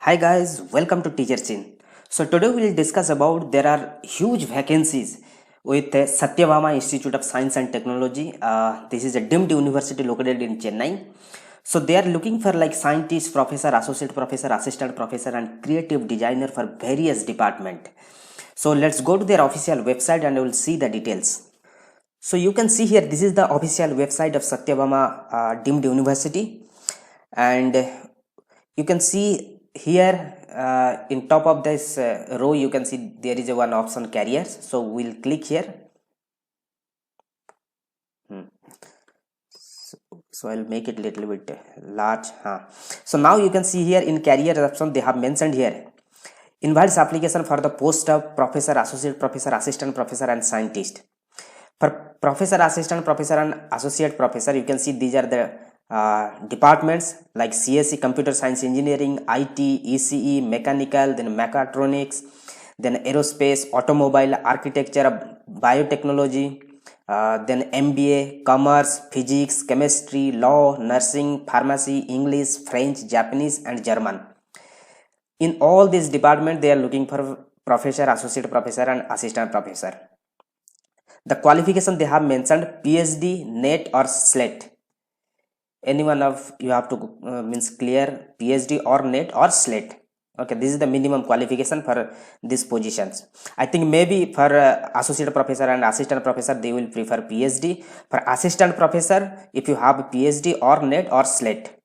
Hi guys, welcome to Teacher Chin. So today we will discuss about there are huge vacancies with Satyabama Institute of Science and Technology. This is a deemed university located in Chennai. So they are looking for like scientist, professor, associate professor, assistant professor, and creative designer for various department. So let's go to their official website and we will see the details. So you can see here this is the official website of Satyabama deemed university, and you can see here in top of this row you can see there is a one option careers. So we'll click here. So I'll make it a little bit large. So now you can see here in career option they have mentioned here invites application for the post of professor, associate professor, assistant professor, and scientist. For professor, assistant professor, and associate professor, you can see these are the departments like CSE, computer science engineering, IT, ECE, mechanical, then mechatronics, then aerospace, automobile, architecture, biotechnology, then MBA, commerce, physics, chemistry, law, nursing, pharmacy, English, French, Japanese, and German. In all these departments, they are looking for professor, associate professor, and assistant professor. The qualification they have mentioned PhD, NET, or SLET. Any one of you have to means clear PhD or NET or SLET. Okay, this is the minimum qualification for these positions. I think maybe for associate professor and assistant professor they will prefer PhD. For assistant professor, if you have PhD or NET or SLET.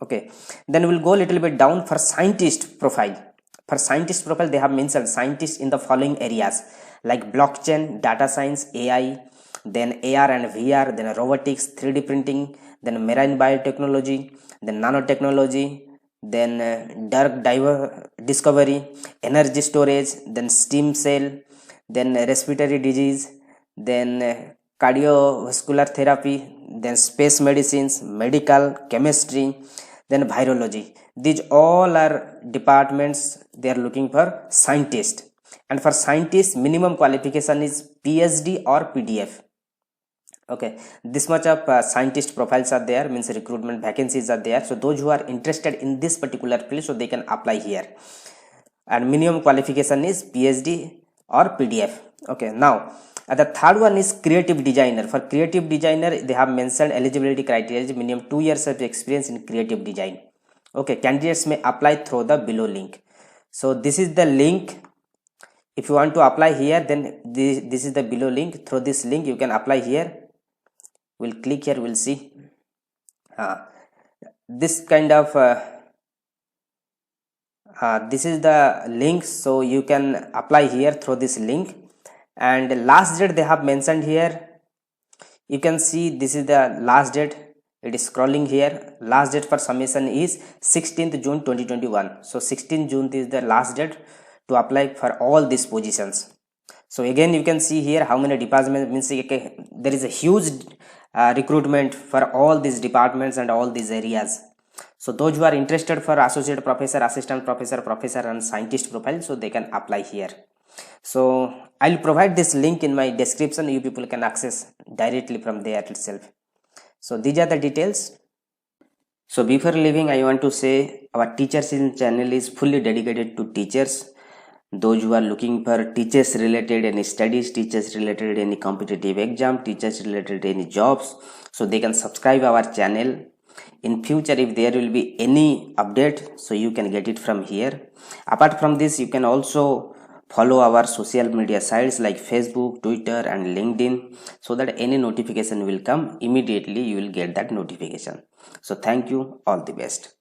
Okay, then we'll go a little bit down for scientist profile. For scientist profile, they have mentioned scientists in the following areas like blockchain, data science, AI, then AR and VR, then robotics, 3D printing, then marine biotechnology, then nanotechnology, then drug discovery, energy storage, then stem cell, then respiratory disease, then cardiovascular therapy, then space medicines, medical, chemistry, then virology. These all are departments they are looking for scientist. And for scientists, minimum qualification is PhD or PDF. Okay, this much of scientist profiles are there, means recruitment vacancies are there. So those who are interested in this particular field, so they can apply here. And minimum qualification is PhD or PDF. Okay, now the third one is creative designer. For creative designer, they have mentioned eligibility criteria minimum 2 years of experience in creative design. Okay, candidates may apply through the below link. So this is the link. If you want to apply here, then this is the below link. Through this link you can apply here. We'll click here, we'll see this kind of this is the link, so you can apply here through this link. And last date they have mentioned here, you can see this is the last date. It is scrolling here. Last date for submission is 16th June 2021. So 16th June is the last date to apply for all these positions. So again you can see here how many departments, means okay, there is a huge recruitment for all these departments and all these areas. So those who are interested for associate professor, assistant professor, professor, and scientist profile, so they can apply here. So I'll provide this link in my description. You people can access directly from there itself. So these are the details. So before leaving, I want to say our Teachers in channel is fully dedicated to teachers. Those who are looking for teachers related any studies, teachers related any competitive exam, teachers related any jobs, so they can subscribe our channel. In future, if there will be any update, so you can get it from here. Apart from this, you can also follow our social media sites like Facebook, Twitter, and LinkedIn, so that any notification will come immediately, you will get that notification. So thank you, all the best.